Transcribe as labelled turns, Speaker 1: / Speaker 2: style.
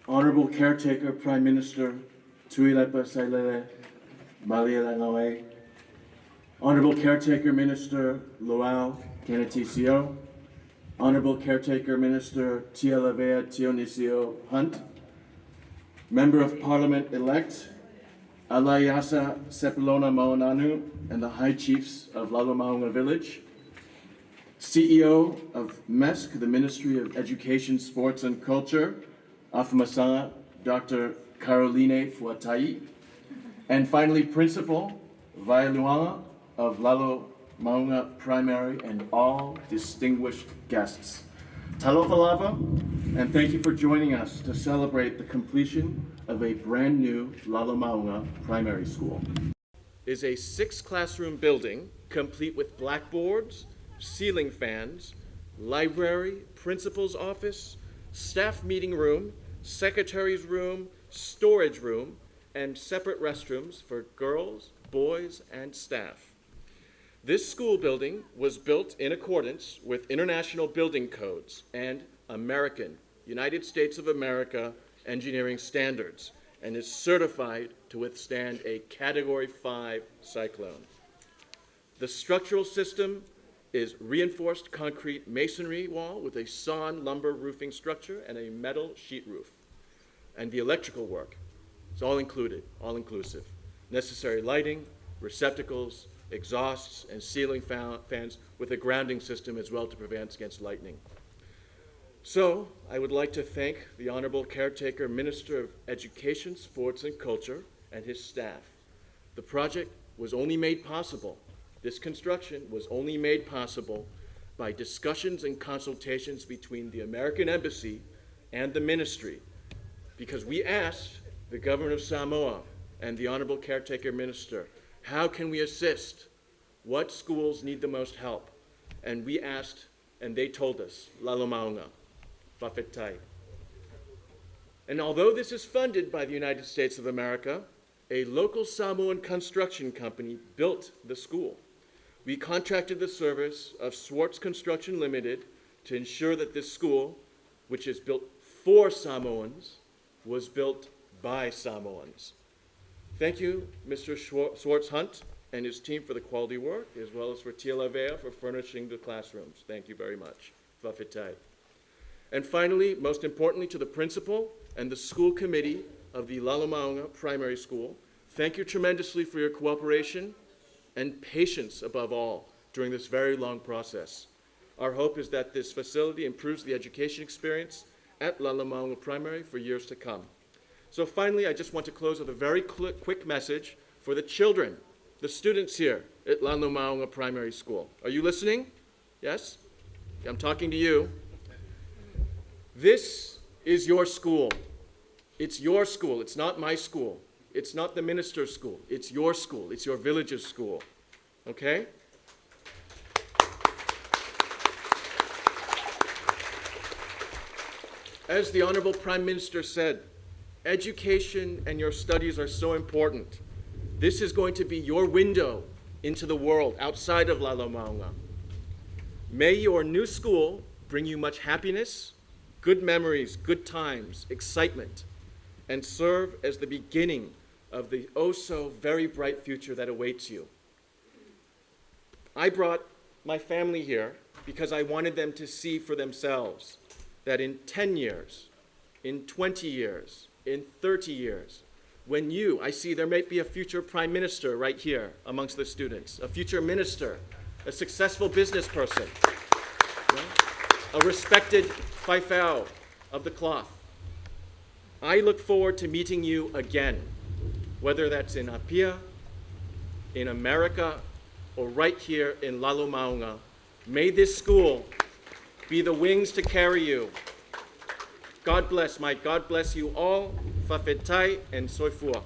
Speaker 1: Honorable Caretaker Prime Minister Tuilepa Sailele Malielangaway, Honorable Caretaker Minister Luau Canaticio, Honorable Caretaker Minister Tialavea Tionisio Hunt, Member of Parliament-elect Alayasa Sepulona Maunanu and the High Chiefs of Lalomauga Village, CEO of MESC, the Ministry of Education, Sports and Culture, Afumasanga, Dr. Caroline Fuatai, and finally Principal Vailuanga of Lalomauga Primary and all distinguished guests. Talofa lava, and thank you for joining us to celebrate the completion of a brand new Lalomauga Primary School. Is a 6-classroom building complete with blackboards, ceiling fans, library, principal's office, staff meeting room, secretary's room, storage room, and separate restrooms for girls, boys, and staff. This school building was built in accordance with international building codes and American, United States of America engineering standards and is certified to withstand a Category 5 cyclone. The structural system is reinforced concrete masonry wall with a sawn lumber roofing structure and a metal sheet roof. And the electrical work is all included, all inclusive. Necessary lighting, receptacles, exhausts, and ceiling fans with a grounding system as well to prevent against lightning. So I would like to thank the Honorable Caretaker Minister of Education, Sports and Culture and his staff. The project was only made possible, this construction was only made possible by discussions and consultations between the American Embassy and the ministry, because we asked the governor of Samoa and the Honorable Caretaker Minister, how can we assist? What schools need the most help? And we asked, and they told us, Lalomauga, Whawhetai. And although this is funded by the United States of America, a local Samoan construction company built the school. We contracted the service of Swartz Construction Limited to ensure that this school, which is built for Samoans, was built by Samoans. Thank you, Mr. Swartz Hunt and his team for the quality work, as well as for Tialavea for furnishing the classrooms. Thank you very much. Whawhetai. And finally, most importantly, to the principal and the school committee of the Lalomauga Primary School, thank you tremendously for your cooperation and patience above all during this very long process. Our hope is that this facility improves the education experience at Lalomauga Primary for years to come. So finally, I just want to close with a very quick message for the children, the students here at Lalomauga Primary School. Are you listening? Yes? I'm talking to you. This is your school. It's your school. It's not my school. It's not the minister's school. It's your school. It's your village's school. Okay? As the Honorable Prime Minister said, education and your studies are so important. This is going to be your window into the world outside of Lalomauga. May your new school bring you much happiness, good memories, good times, excitement, and serve as the beginning of the oh-so very bright future that awaits you. I brought my family here because I wanted them to see for themselves that in 10 years, in 20 years, in 30 years, when I see there may be a future prime minister right here amongst the students, a future minister, a successful business person, a respected whaifao of the cloth. I look forward to meeting you again, whether that's in Apia, in America, or right here in Lalomauga. May this school be the wings to carry you. God bless you all. Whawhetai and soifua.